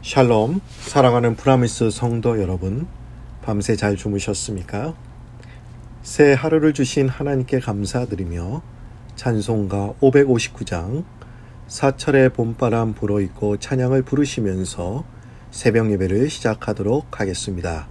샬롬, 사랑하는 프라미스 성도 여러분, 밤새 잘 주무셨습니까? 새 하루를 주신 하나님께 감사드리며 찬송가 559장 사철의 봄바람 불어있고 찬양을 부르시면서 새벽 예배를 시작하도록 하겠습니다.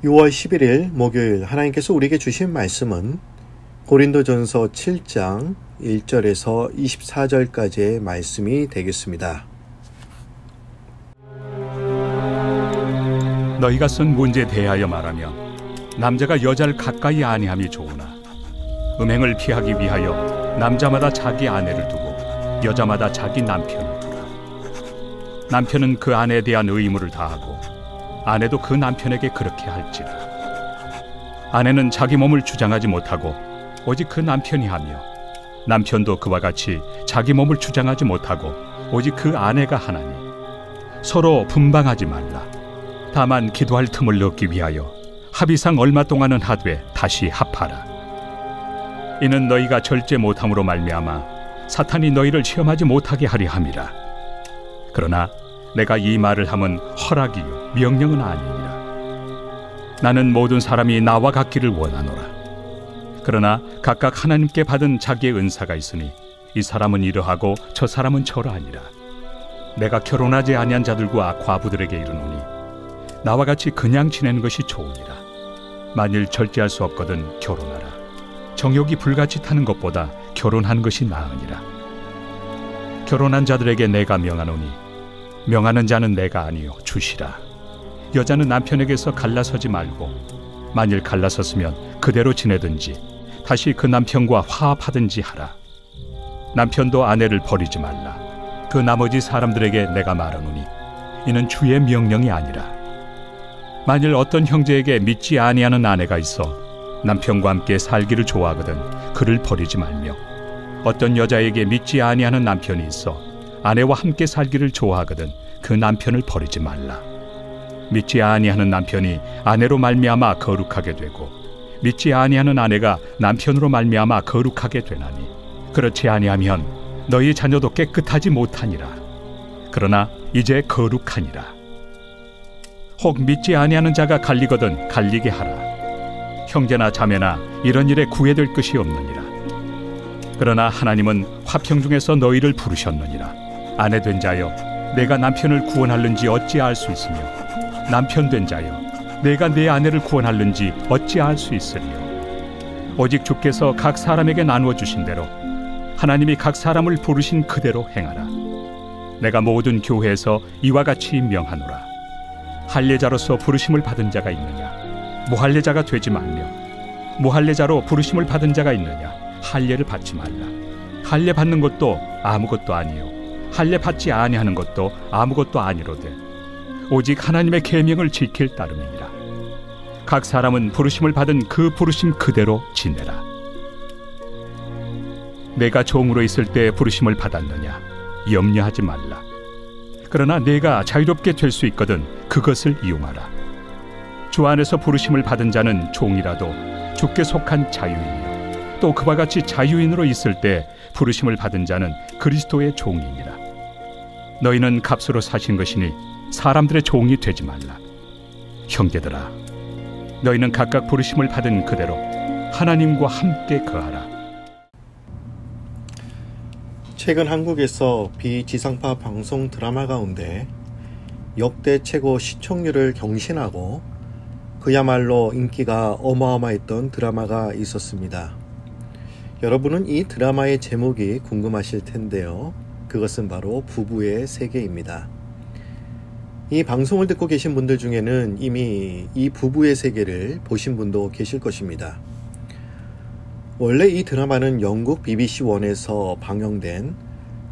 (6월 11일) 목요일 하나님께서 우리에게 주신 말씀은 고린도전서 7장 1절에서 24절까지의 말씀이 되겠습니다. 너희가 쓴 문제에 대하여 말하면 남자가 여자를 가까이 아니함이 좋으나 음행을 피하기 위하여 남자마다 자기 아내를 두고 여자마다 자기 남편을 두라. 남편은 그 아내에 대한 의무를 다하고 아내도 그 남편에게 그렇게 할지라. 아내는 자기 몸을 주장하지 못하고 오직 그 남편이 하며, 남편도 그와 같이 자기 몸을 주장하지 못하고 오직 그 아내가 하나니, 서로 분방하지 말라. 다만 기도할 틈을 얻기 위하여 합의상 얼마 동안은 하되 다시 합하라. 이는 너희가 절제 못함으로 말미암아 사탄이 너희를 시험하지 못하게 하려 함이라. 그러나 내가 이 말을 함은 허락이요 명령은 아니니라. 나는 모든 사람이 나와 같기를 원하노라. 그러나 각각 하나님께 받은 자기의 은사가 있으니 이 사람은 이러하고 저 사람은 저러하니라. 내가 결혼하지 아니한 자들과 과부들에게 이르노니 나와 같이 그냥 지내는 것이 좋으니라. 만일 절제할 수 없거든 결혼하라. 정욕이 불같이 타는 것보다 결혼하는 것이 나으니라. 결혼한 자들에게 내가 명하노니 명하는 자는 내가 아니요 주시라. 여자는 남편에게서 갈라서지 말고 만일 갈라섰으면 그대로 지내든지 다시 그 남편과 화합하든지 하라. 남편도 아내를 버리지 말라. 그 나머지 사람들에게 내가 말하노니 이는 주의 명령이 아니라. 만일 어떤 형제에게 믿지 아니하는 아내가 있어 남편과 함께 살기를 좋아하거든 그를 버리지 말며, 어떤 여자에게 믿지 아니하는 남편이 있어 아내와 함께 살기를 좋아하거든 그 남편을 버리지 말라. 믿지 아니하는 남편이 아내로 말미암아 거룩하게 되고 믿지 아니하는 아내가 남편으로 말미암아 거룩하게 되나니, 그렇지 아니하면 너희 자녀도 깨끗하지 못하니라. 그러나 이제 거룩하니라. 혹 믿지 아니하는 자가 갈리거든 갈리게 하라. 형제나 자매나 이런 일에 구애될 것이 없느니라. 그러나 하나님은 화평 중에서 너희를 부르셨느니라. 아내 된 자여, 내가 남편을 구원할는지 어찌 알 수 있으며, 남편 된 자여, 내가 내 아내를 구원할는지 어찌 알 수 있으리요. 오직 주께서 각 사람에게 나누어 주신 대로 하나님이 각 사람을 부르신 그대로 행하라. 내가 모든 교회에서 이와 같이 명하노라. 할례자로서 부르심을 받은 자가 있느냐? 무할례자가 되지 말며, 무할례자로 부르심을 받은 자가 있느냐? 할례를 받지 말라. 할례 받는 것도 아무것도 아니요 할례 받지 아니하는 것도 아무것도 아니로되 오직 하나님의 계명을 지킬 따름이니라. 각 사람은 부르심을 받은 그 부르심 그대로 지내라. 내가 종으로 있을 때 부르심을 받았느냐? 염려하지 말라. 그러나 내가 자유롭게 될 수 있거든 그것을 이용하라. 주 안에서 부르심을 받은 자는 종이라도 주께 속한 자유인이요, 또 그와 같이 자유인으로 있을 때 부르심을 받은 자는 그리스도의 종이니라. 너희는 값으로 사신 것이니 사람들의 종이 되지 말라. 형제들아, 너희는 각각 부르심을 받은 그대로 하나님과 함께 거하라. 최근 한국에서 비지상파 방송 드라마 가운데 역대 최고 시청률을 경신하고 그야말로 인기가 어마어마했던 드라마가 있었습니다. 여러분은 이 드라마의 제목이 궁금하실 텐데요. 그것은 바로 부부의 세계입니다. 이 방송을 듣고 계신 분들 중에는 이미 이 부부의 세계를 보신 분도 계실 것입니다. 원래 이 드라마는 영국 BBC 원에서 방영된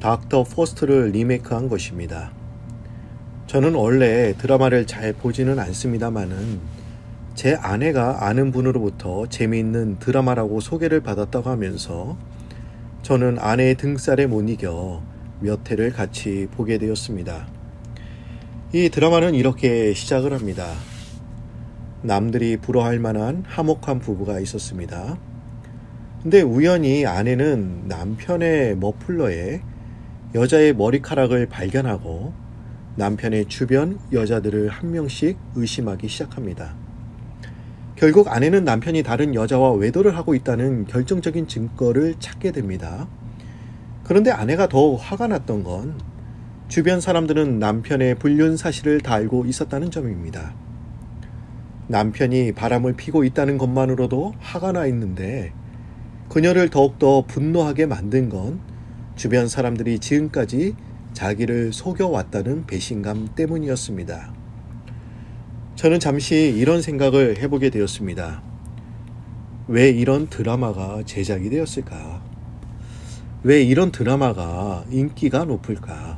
닥터 포스트를 리메이크한 것입니다. 저는 원래 드라마를 잘 보지는 않습니다만은 제 아내가 아는 분으로부터 재미있는 드라마라고 소개를 받았다고 하면서 저는 아내의 등살에 못 이겨 몇 회를 같이 보게 되었습니다. 이 드라마는 이렇게 시작을 합니다. 남들이 부러워할 만한 화목한 부부가 있었습니다. 근데 우연히 아내는 남편의 머플러에 여자의 머리카락을 발견하고 남편의 주변 여자들을 한 명씩 의심하기 시작합니다. 결국 아내는 남편이 다른 여자와 외도를 하고 있다는 결정적인 증거를 찾게 됩니다. 그런데 아내가 더 화가 났던 건 주변 사람들은 남편의 불륜 사실을 다 알고 있었다는 점입니다. 남편이 바람을 피고 있다는 것만으로도 화가 나 있는데 그녀를 더욱더 분노하게 만든 건 주변 사람들이 지금까지 자기를 속여왔다는 배신감 때문이었습니다. 저는 잠시 이런 생각을 해보게 되었습니다. 왜 이런 드라마가 제작이 되었을까? 왜 이런 드라마가 인기가 높을까?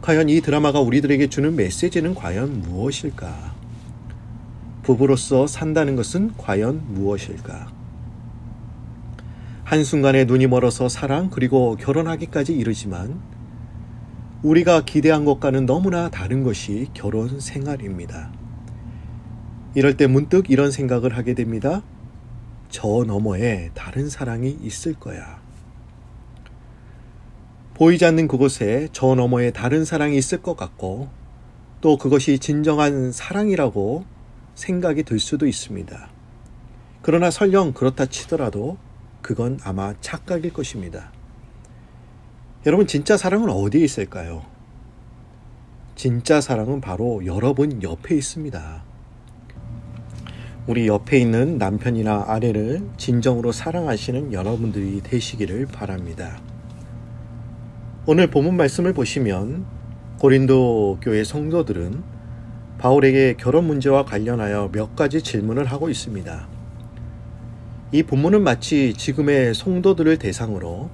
과연 이 드라마가 우리들에게 주는 메시지는 과연 무엇일까? 부부로서 산다는 것은 과연 무엇일까? 한순간에 눈이 멀어서 사랑 그리고 결혼하기까지 이르지만 우리가 기대한 것과는 너무나 다른 것이 결혼 생활입니다. 이럴 때 문득 이런 생각을 하게 됩니다. 저 너머에 다른 사랑이 있을 거야. 보이지 않는 그곳에 저 너머에 다른 사랑이 있을 것 같고 또 그것이 진정한 사랑이라고 생각이 들 수도 있습니다. 그러나 설령 그렇다 치더라도 그건 아마 착각일 것입니다. 여러분, 진짜 사랑은 어디에 있을까요? 진짜 사랑은 바로 여러분 옆에 있습니다. 우리 옆에 있는 남편이나 아내를 진정으로 사랑하시는 여러분들이 되시기를 바랍니다. 오늘 본문 말씀을 보시면 고린도 교회 성도들은 바울에게 결혼 문제와 관련하여 몇 가지 질문을 하고 있습니다. 이 본문은 마치 지금의 성도들을 대상으로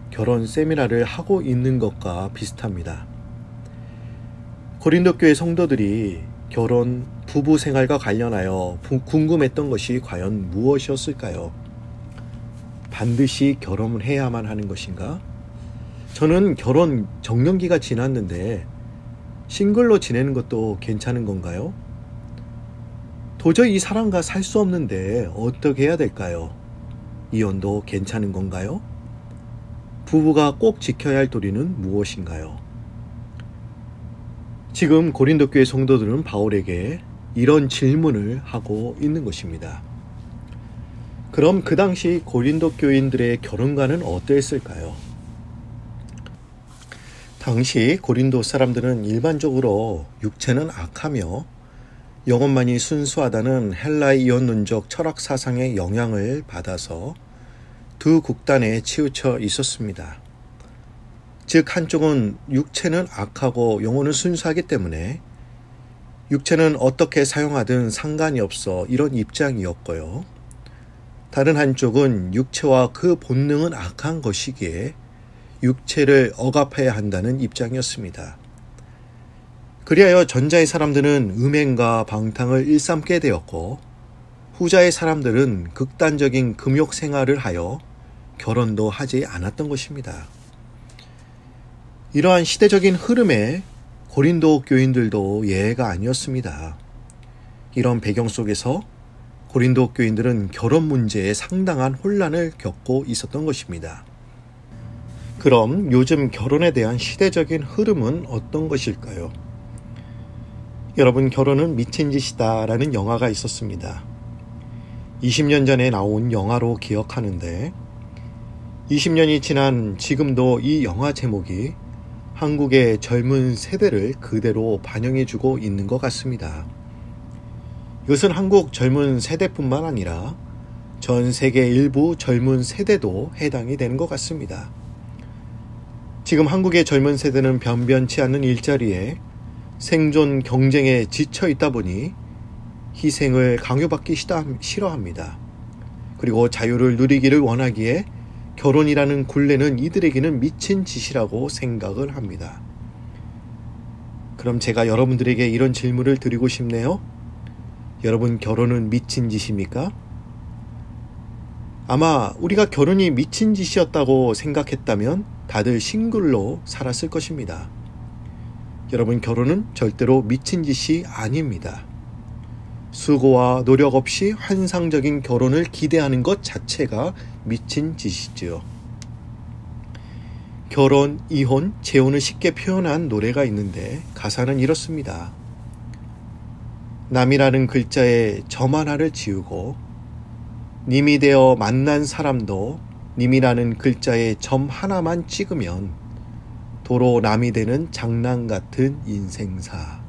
결혼 세미나를 하고 있는 것과 비슷합니다. 고린도 교회 성도들이 결혼, 부부 생활과 관련하여 궁금했던 것이 과연 무엇이었을까요? 반드시 결혼을 해야만 하는 것인가? 저는 결혼 정년기가 지났는데 싱글로 지내는 것도 괜찮은 건가요? 도저히 이 사람과 살 수 없는데 어떻게 해야 될까요? 이혼도 괜찮은 건가요? 부부가 꼭 지켜야 할 도리는 무엇인가요? 지금 고린도 교회 성도들은 바울에게 이런 질문을 하고 있는 것입니다. 그럼 그 당시 고린도 교인들의 결혼관은 어떠했을까요? 당시 고린도 사람들은 일반적으로 육체는 악하며 영혼만이 순수하다는 헬라의 이혼론적 철학 사상의 영향을 받아서 두 극단에 치우쳐 있었습니다. 즉 한쪽은 육체는 악하고 영혼은 순수하기 때문에 육체는 어떻게 사용하든 상관이 없어 이런 입장이었고요. 다른 한쪽은 육체와 그 본능은 악한 것이기에 육체를 억압해야 한다는 입장이었습니다. 그리하여 전자의 사람들은 음행과 방탕을 일삼게 되었고 후자의 사람들은 극단적인 금욕 생활을 하여 결혼도 하지 않았던 것입니다. 이러한 시대적인 흐름에 고린도 교인들도 예외가 아니었습니다. 이런 배경 속에서 고린도 교인들은 결혼 문제에 상당한 혼란을 겪고 있었던 것입니다. 그럼 요즘 결혼에 대한 시대적인 흐름은 어떤 것일까요? 여러분, 결혼은 미친 짓이다 라는 영화가 있었습니다. 20년 전에 나온 영화로 기억하는데 20년이 지난 지금도 이 영화 제목이 한국의 젊은 세대를 그대로 반영해주고 있는 것 같습니다. 이것은 한국 젊은 세대뿐만 아니라 전 세계 일부 젊은 세대도 해당이 되는 것 같습니다. 지금 한국의 젊은 세대는 변변치 않는 일자리에 생존 경쟁에 지쳐 있다 보니 희생을 강요받기 싫어합니다. 그리고 자유를 누리기를 원하기에 결혼이라는 굴레는 이들에게는 미친 짓이라고 생각을 합니다. 그럼 제가 여러분들에게 이런 질문을 드리고 싶네요. 여러분, 결혼은 미친 짓입니까? 아마 우리가 결혼이 미친 짓이었다고 생각했다면 다들 싱글로 살았을 것입니다. 여러분, 결혼은 절대로 미친 짓이 아닙니다. 수고와 노력 없이 환상적인 결혼을 기대하는 것 자체가 미친 짓이지요. 결혼, 이혼, 재혼을 쉽게 표현한 노래가 있는데 가사는 이렇습니다. 남이라는 글자에 점 하나를 지우고 님이 되어 만난 사람도 님이라는 글자에 점 하나만 찍으면 도로 남이 되는 장난 같은 인생사.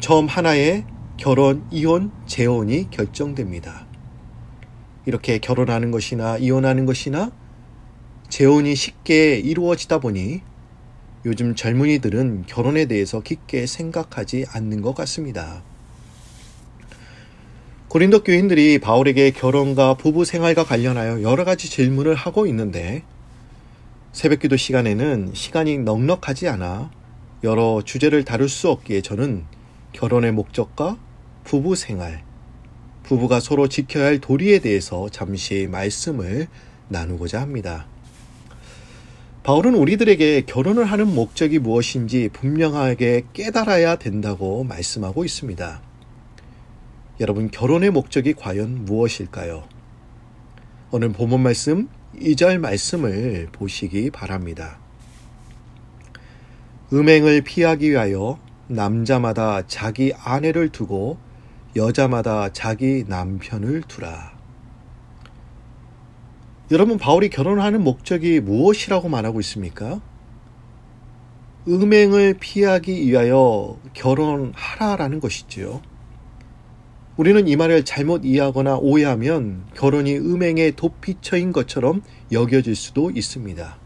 점 하나에 결혼, 이혼, 재혼이 결정됩니다. 이렇게 결혼하는 것이나 이혼하는 것이나 재혼이 쉽게 이루어지다 보니 요즘 젊은이들은 결혼에 대해서 깊게 생각하지 않는 것 같습니다. 고린도 교인들이 바울에게 결혼과 부부 생활과 관련하여 여러 가지 질문을 하고 있는데 새벽기도 시간에는 시간이 넉넉하지 않아 여러 주제를 다룰 수 없기에 저는 결혼의 목적과 부부 생활, 부부가 서로 지켜야 할 도리에 대해서 잠시 말씀을 나누고자 합니다. 바울은 우리들에게 결혼을 하는 목적이 무엇인지 분명하게 깨달아야 된다고 말씀하고 있습니다. 여러분, 결혼의 목적이 과연 무엇일까요? 오늘 본문 말씀 2절 말씀을 보시기 바랍니다. 음행을 피하기 위하여 남자마다 자기 아내를 두고 여자마다 자기 남편을 두라. 여러분, 바울이 결혼하는 목적이 무엇이라고 말하고 있습니까? 음행을 피하기 위하여 결혼하라라는 것이지요. 우리는 이 말을 잘못 이해하거나 오해하면 결혼이 음행의 도피처인 것처럼 여겨질 수도 있습니다.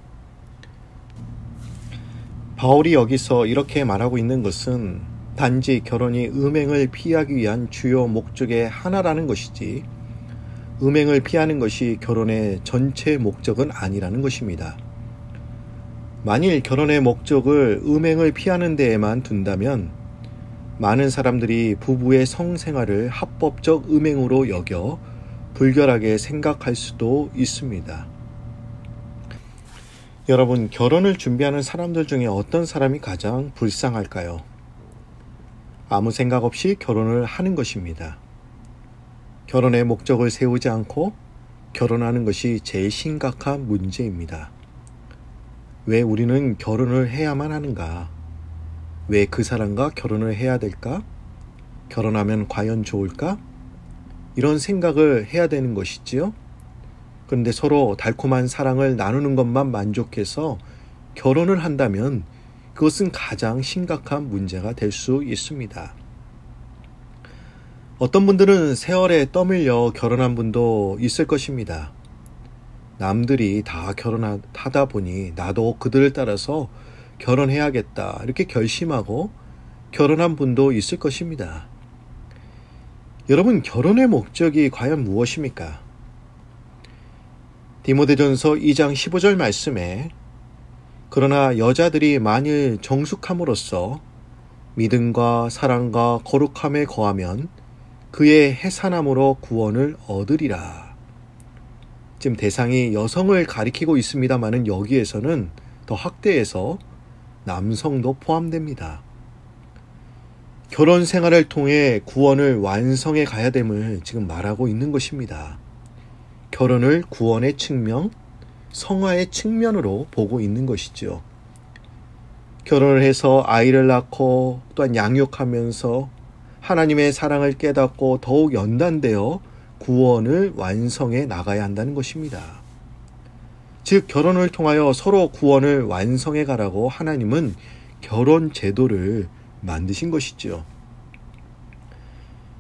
바울이 여기서 이렇게 말하고 있는 것은 단지 결혼이 음행을 피하기 위한 주요 목적의 하나라는 것이지, 음행을 피하는 것이 결혼의 전체 목적은 아니라는 것입니다. 만일 결혼의 목적을 음행을 피하는 데에만 둔다면 많은 사람들이 부부의 성생활을 합법적 음행으로 여겨 불결하게 생각할 수도 있습니다. 여러분, 결혼을 준비하는 사람들 중에 어떤 사람이 가장 불쌍할까요? 아무 생각 없이 결혼을 하는 것입니다. 결혼의 목적을 세우지 않고 결혼하는 것이 제일 심각한 문제입니다. 왜 우리는 결혼을 해야만 하는가? 왜 그 사람과 결혼을 해야 될까? 결혼하면 과연 좋을까? 이런 생각을 해야 되는 것이지요. 그런데 서로 달콤한 사랑을 나누는 것만 만족해서 결혼을 한다면 그것은 가장 심각한 문제가 될 수 있습니다. 어떤 분들은 세월에 떠밀려 결혼한 분도 있을 것입니다. 남들이 다 결혼하다 보니 나도 그들을 따라서 결혼해야겠다 이렇게 결심하고 결혼한 분도 있을 것입니다. 여러분, 결혼의 목적이 과연 무엇입니까? 디모데전서 2장 15절 말씀에 그러나 여자들이 만일 정숙함으로써 믿음과 사랑과 거룩함에 거하면 그의 해산함으로 구원을 얻으리라. 지금 대상이 여성을 가리키고 있습니다마는 여기에서는 더 확대해서 남성도 포함됩니다. 결혼 생활을 통해 구원을 완성해 가야 됨을 지금 말하고 있는 것입니다. 결혼을 구원의 측면, 성화의 측면으로 보고 있는 것이죠. 결혼을 해서 아이를 낳고 또한 양육하면서 하나님의 사랑을 깨닫고 더욱 연단되어 구원을 완성해 나가야 한다는 것입니다. 즉, 결혼을 통하여 서로 구원을 완성해 가라고 하나님은 결혼 제도를 만드신 것이지요.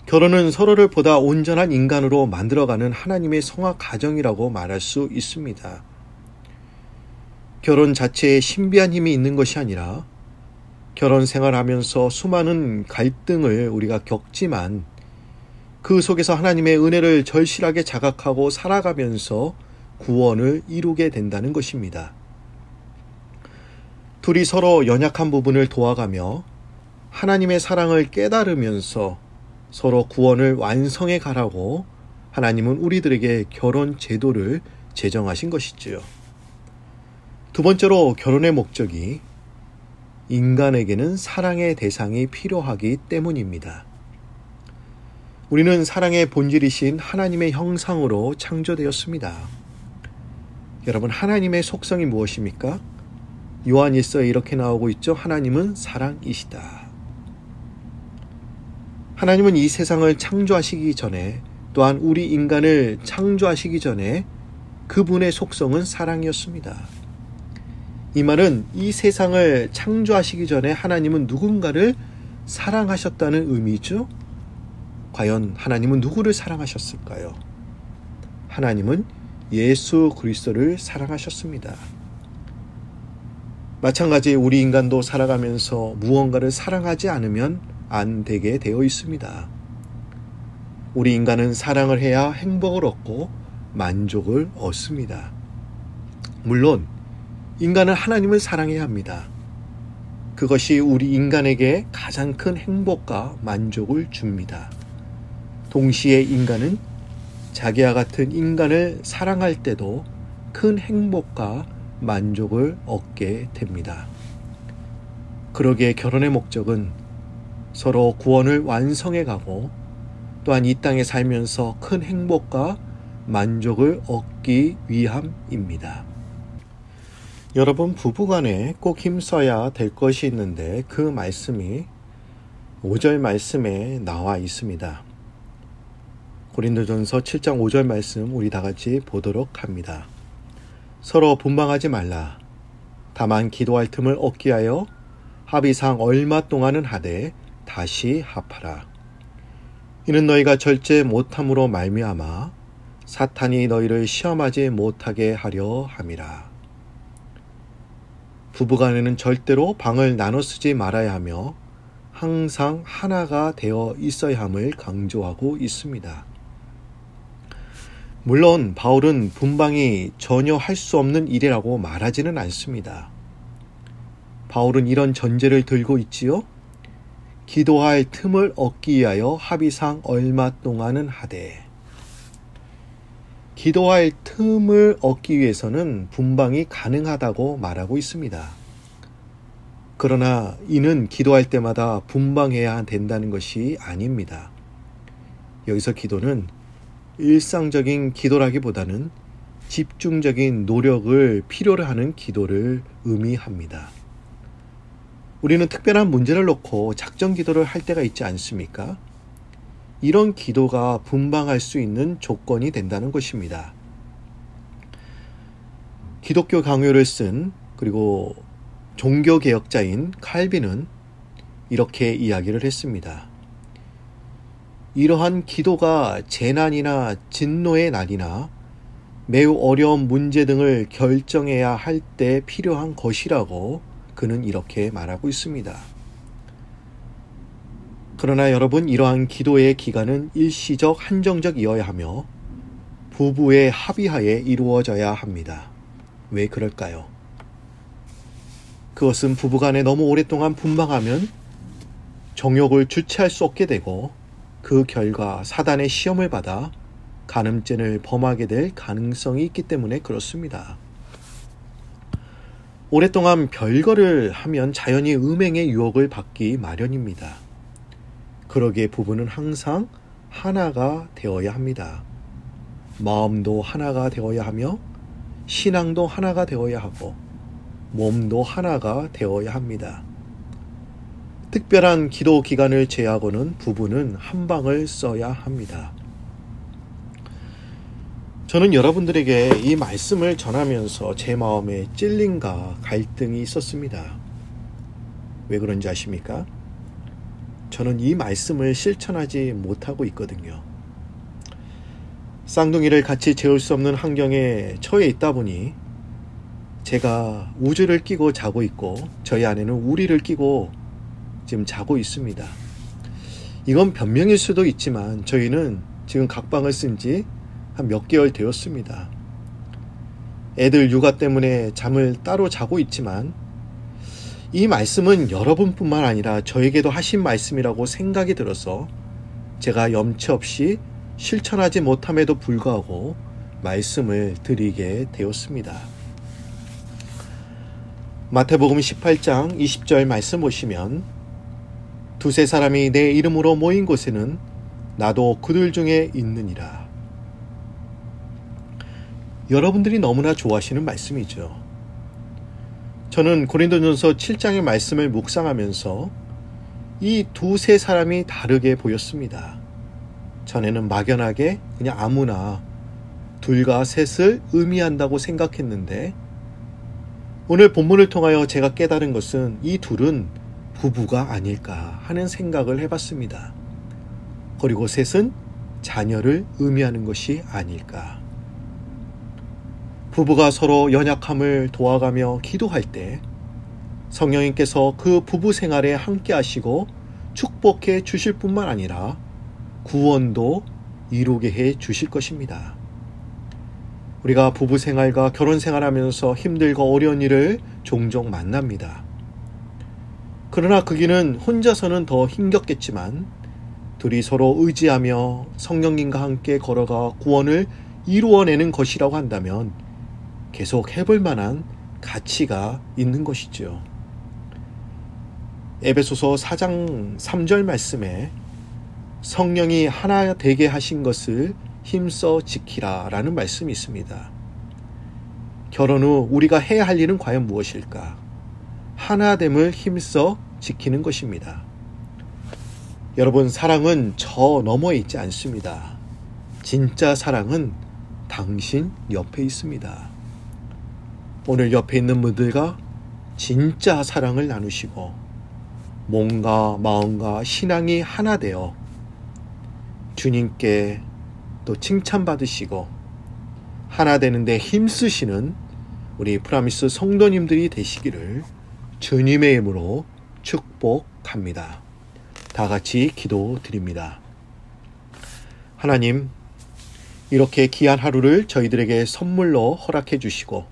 결혼은 서로를 보다 온전한 인간으로 만들어가는 하나님의 성화 가정이라고 말할 수 있습니다. 결혼 자체에 신비한 힘이 있는 것이 아니라 결혼 생활하면서 수많은 갈등을 우리가 겪지만 그 속에서 하나님의 은혜를 절실하게 자각하고 살아가면서 구원을 이루게 된다는 것입니다. 둘이 서로 연약한 부분을 도와가며 하나님의 사랑을 깨달으면서 서로 구원을 완성해 가라고 하나님은 우리들에게 결혼 제도를 제정하신 것이지요. 두 번째로, 결혼의 목적이 인간에게는 사랑의 대상이 필요하기 때문입니다. 우리는 사랑의 본질이신 하나님의 형상으로 창조되었습니다. 여러분, 하나님의 속성이 무엇입니까? 요한일서에 이렇게 나오고 있죠. 하나님은 사랑이시다. 하나님은 이 세상을 창조하시기 전에, 또한 우리 인간을 창조하시기 전에 그분의 속성은 사랑이었습니다. 이 말은 이 세상을 창조하시기 전에 하나님은 누군가를 사랑하셨다는 의미죠. 과연 하나님은 누구를 사랑하셨을까요? 하나님은 예수 그리스도를 사랑하셨습니다. 마찬가지 우리 인간도 살아가면서 무언가를 사랑하지 않으면 안 되게 되어 있습니다. 우리 인간은 사랑을 해야 행복을 얻고 만족을 얻습니다. 물론 인간은 하나님을 사랑해야 합니다. 그것이 우리 인간에게 가장 큰 행복과 만족을 줍니다. 동시에 인간은 자기와 같은 인간을 사랑할 때도 큰 행복과 만족을 얻게 됩니다. 그러기에 결혼의 목적은 서로 구원을 완성해 가고 또한 이 땅에 살면서 큰 행복과 만족을 얻기 위함입니다. 여러분, 부부간에 꼭 힘써야 될 것이 있는데 그 말씀이 5절 말씀에 나와 있습니다. 고린도전서 7장 5절 말씀 우리 다 같이 보도록 합니다. 서로 분방하지 말라. 다만 기도할 틈을 얻기 위하여 합의상 얼마 동안은 하되 다시 합하라. 이는 너희가 절제 못함으로 말미암아 사탄이 너희를 시험하지 못하게 하려 함이라. 부부간에는 절대로 방을 나눠 쓰지 말아야 하며 항상 하나가 되어 있어야 함을 강조하고 있습니다. 물론 바울은 분방이 전혀 할 수 없는 일이라고 말하지는 않습니다. 바울은 이런 전제를 들고 있지요. 기도할 틈을 얻기 위하여 합의상 얼마 동안은 하되. 기도할 틈을 얻기 위해서는 분방이 가능하다고 말하고 있습니다. 그러나 이는 기도할 때마다 분방해야 된다는 것이 아닙니다. 여기서 기도는 일상적인 기도라기보다는 집중적인 노력을 필요로 하는 기도를 의미합니다. 우리는 특별한 문제를 놓고 작전 기도를 할 때가 있지 않습니까? 이런 기도가 분방할 수 있는 조건이 된다는 것입니다. 기독교 강요를 쓴 그리고 종교개혁자인 칼빈은 이렇게 이야기를 했습니다. 이러한 기도가 재난이나 진노의 날이나 매우 어려운 문제 등을 결정해야 할 때 필요한 것이라고 그는 이렇게 말하고 있습니다. 그러나 여러분, 이러한 기도의 기간은 일시적 한정적이어야 하며 부부의 합의하에 이루어져야 합니다. 왜 그럴까요? 그것은 부부간에 너무 오랫동안 분방하면 정욕을 주체할 수 없게 되고 그 결과 사단의 시험을 받아 간음죄를 범하게 될 가능성이 있기 때문에 그렇습니다. 오랫동안 별거를 하면 자연히 음행의 유혹을 받기 마련입니다. 그러기에 부부는 항상 하나가 되어야 합니다. 마음도 하나가 되어야 하며 신앙도 하나가 되어야 하고 몸도 하나가 되어야 합니다. 특별한 기도 기간을 제하고는 부부는 한 방을 써야 합니다. 저는 여러분들에게 이 말씀을 전하면서 제 마음에 찔림과 갈등이 있었습니다. 왜 그런지 아십니까? 저는 이 말씀을 실천하지 못하고 있거든요. 쌍둥이를 같이 재울 수 없는 환경에 처해 있다 보니 제가 우주를 끼고 자고 있고 저희 아내는 우리를 끼고 지금 자고 있습니다. 이건 변명일 수도 있지만 저희는 지금 각방을 쓴 지 한 몇 개월 되었습니다. 애들 육아 때문에 잠을 따로 자고 있지만 이 말씀은 여러분뿐만 아니라 저에게도 하신 말씀이라고 생각이 들어서 제가 염치 없이 실천하지 못함에도 불구하고 말씀을 드리게 되었습니다. 마태복음 18장 20절 말씀 보시면 두세 사람이 내 이름으로 모인 곳에는 나도 그들 중에 있느니라. 여러분들이 너무나 좋아하시는 말씀이죠. 저는 고린도전서 7장의 말씀을 묵상하면서 이 두세 사람이 다르게 보였습니다. 전에는 막연하게 그냥 아무나 둘과 셋을 의미한다고 생각했는데 오늘 본문을 통하여 제가 깨달은 것은 이 둘은 부부가 아닐까 하는 생각을 해봤습니다. 그리고 셋은 자녀를 의미하는 것이 아닐까. 부부가 서로 연약함을 도와가며 기도할 때 성령님께서 그 부부 생활에 함께 하시고 축복해 주실 뿐만 아니라 구원도 이루게 해 주실 것입니다. 우리가 부부 생활과 결혼 생활하면서 힘들고 어려운 일을 종종 만납니다. 그러나 그 길은 혼자서는 더 힘겹겠지만 둘이 서로 의지하며 성령님과 함께 걸어가 구원을 이루어내는 것이라고 한다면 계속 해볼 만한 가치가 있는 것이죠. 에베소서 4장 3절 말씀에 성령이 하나 되게 하신 것을 힘써 지키라 라는 말씀이 있습니다. 결혼 후 우리가 해야 할 일은 과연 무엇일까? 하나됨을 힘써 지키는 것입니다. 여러분, 사랑은 저 너머에 있지 않습니다. 진짜 사랑은 당신 옆에 있습니다. 오늘 옆에 있는 분들과 진짜 사랑을 나누시고 몸과 마음과 신앙이 하나 되어 주님께 또 칭찬받으시고 하나 되는데 힘쓰시는 우리 프라미스 성도님들이 되시기를 주님의 이름으로 축복합니다. 다 같이 기도드립니다. 하나님, 이렇게 귀한 하루를 저희들에게 선물로 허락해 주시고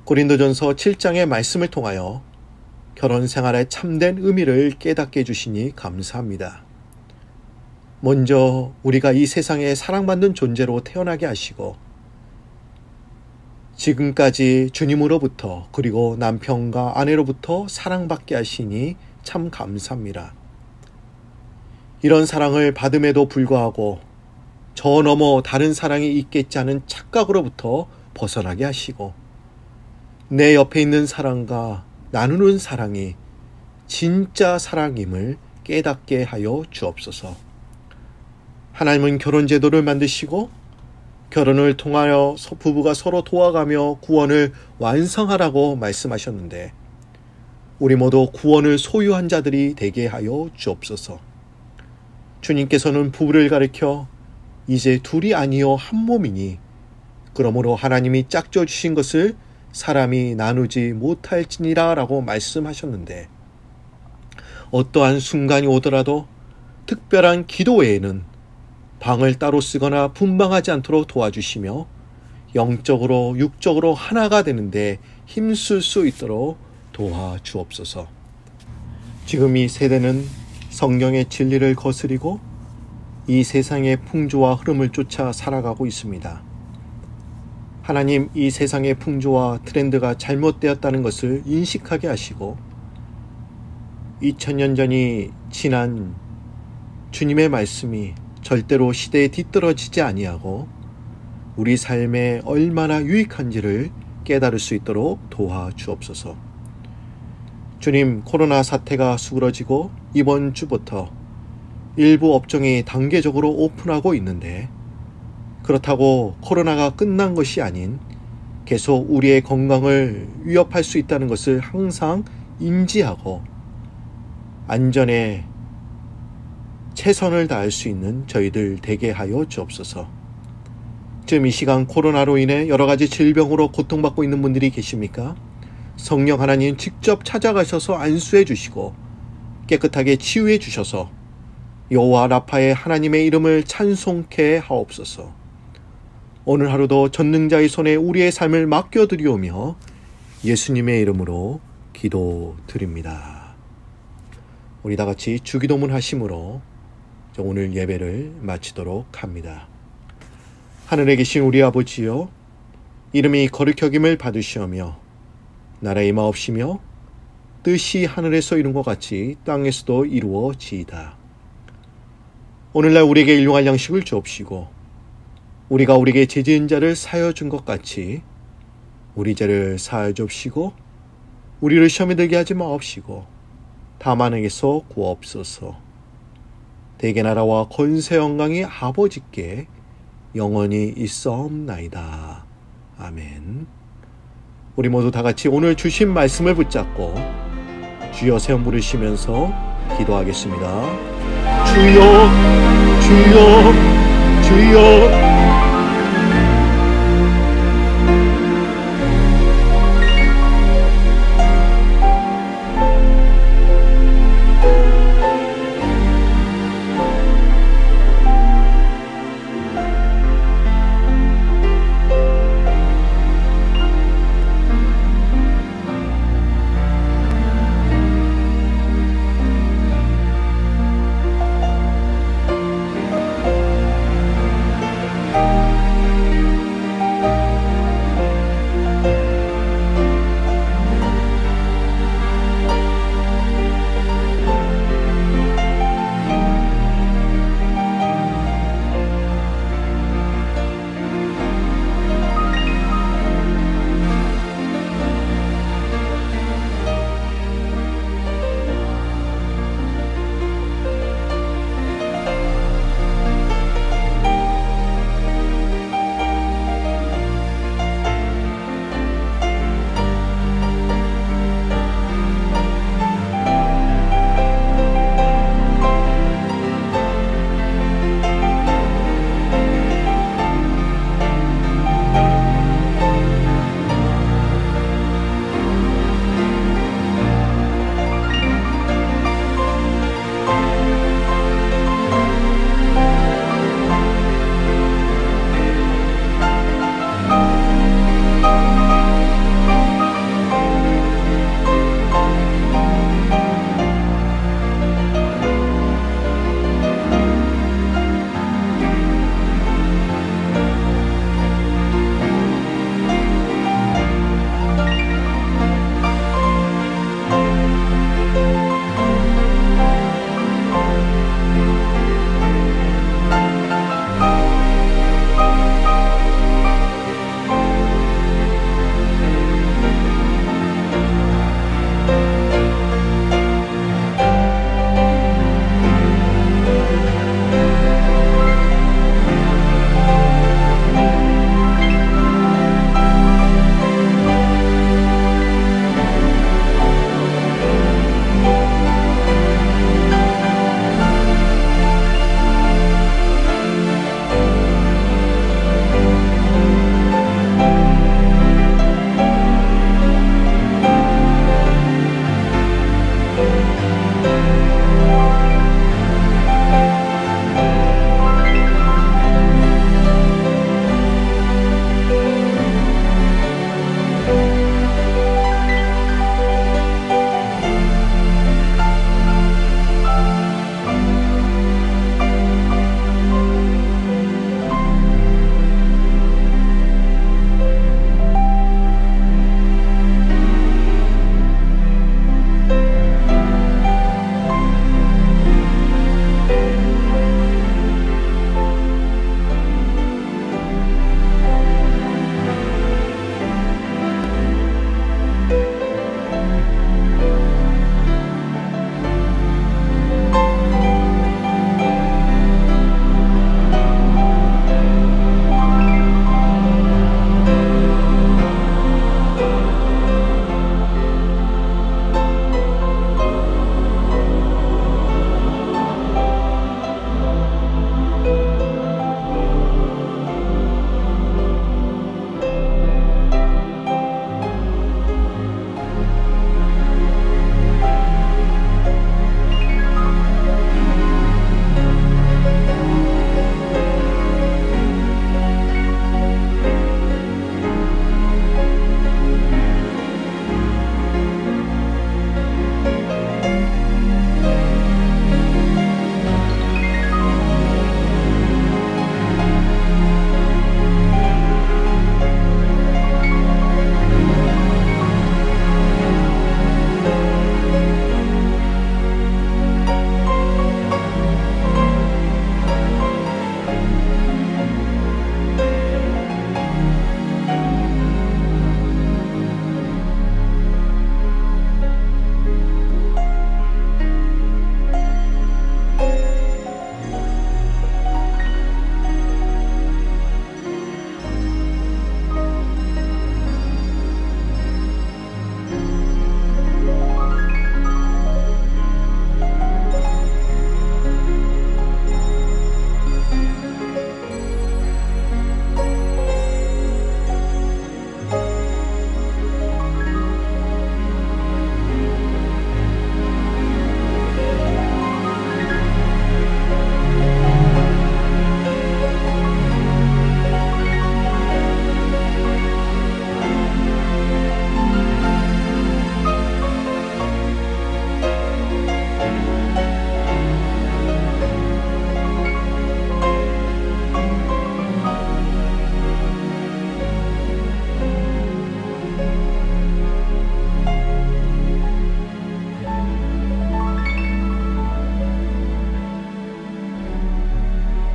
고린도전서 7장의 말씀을 통하여 결혼 생활의 참된 의미를 깨닫게 해주시니 감사합니다. 먼저 우리가 이 세상에 사랑받는 존재로 태어나게 하시고 지금까지 주님으로부터 그리고 남편과 아내로부터 사랑받게 하시니 참 감사합니다. 이런 사랑을 받음에도 불구하고 저 너머 다른 사랑이 있겠지 하는 착각으로부터 벗어나게 하시고 내 옆에 있는 사람과 나누는 사랑이 진짜 사랑임을 깨닫게 하여 주옵소서. 하나님은 결혼 제도를 만드시고 결혼을 통하여 부부가 서로 도와가며 구원을 완성하라고 말씀하셨는데 우리 모두 구원을 소유한 자들이 되게 하여 주옵소서. 주님께서는 부부를 가리켜 이제 둘이 아니요 한 몸이니 그러므로 하나님이 짝져 주신 것을 사람이 나누지 못할지니라 라고 말씀하셨는데 어떠한 순간이 오더라도 특별한 기도 외에는 방을 따로 쓰거나 분방하지 않도록 도와주시며 영적으로 육적으로 하나가 되는데 힘쓸 수 있도록 도와주옵소서. 지금 이 세대는 성경의 진리를 거스리고 이 세상의 풍조와 흐름을 쫓아 살아가고 있습니다. 하나님, 이 세상의 풍조와 트렌드가 잘못되었다는 것을 인식하게 하시고 2000년 전이 지난 주님의 말씀이 절대로 시대에 뒤떨어지지 아니하고 우리 삶에 얼마나 유익한지를 깨달을 수 있도록 도와주옵소서. 주님, 코로나 사태가 수그러지고 이번 주부터 일부 업종이 단계적으로 오픈하고 있는데 그렇다고 코로나가 끝난 것이 아닌 계속 우리의 건강을 위협할 수 있다는 것을 항상 인지하고 안전에 최선을 다할 수 있는 저희들 되게 하여 주옵소서. 지금 이 시간 코로나로 인해 여러 가지 질병으로 고통받고 있는 분들이 계십니까? 성령 하나님 직접 찾아가셔서 안수해 주시고 깨끗하게 치유해 주셔서 여호와 라파의 하나님의 이름을 찬송케 하옵소서. 오늘 하루도 전능자의 손에 우리의 삶을 맡겨드리오며 예수님의 이름으로 기도드립니다. 우리 다 같이 주기도문 하심으로 오늘 예배를 마치도록 합니다. 하늘에 계신 우리 아버지여, 이름이 거룩히 여김을 받으시오며 나라의 임하옵시며 뜻이 하늘에서 이룬 것 같이 땅에서도 이루어지이다. 오늘날 우리에게 일용할 양식을 주옵시고 우리가 우리에게 죄 지은 자를 사하여 준 것 같이 우리 죄를 사하여 주옵시고 우리를 시험에 들게 하지 마옵시고 다만 에게서 구하옵소서. 대개 나라와 권세 영광이 아버지께 영원히 있사옵나이다. 아멘. 우리 모두 다 같이 오늘 주신 말씀을 붙잡고 주여 세음 부르시면서 기도하겠습니다. 주여, 주여, 주여.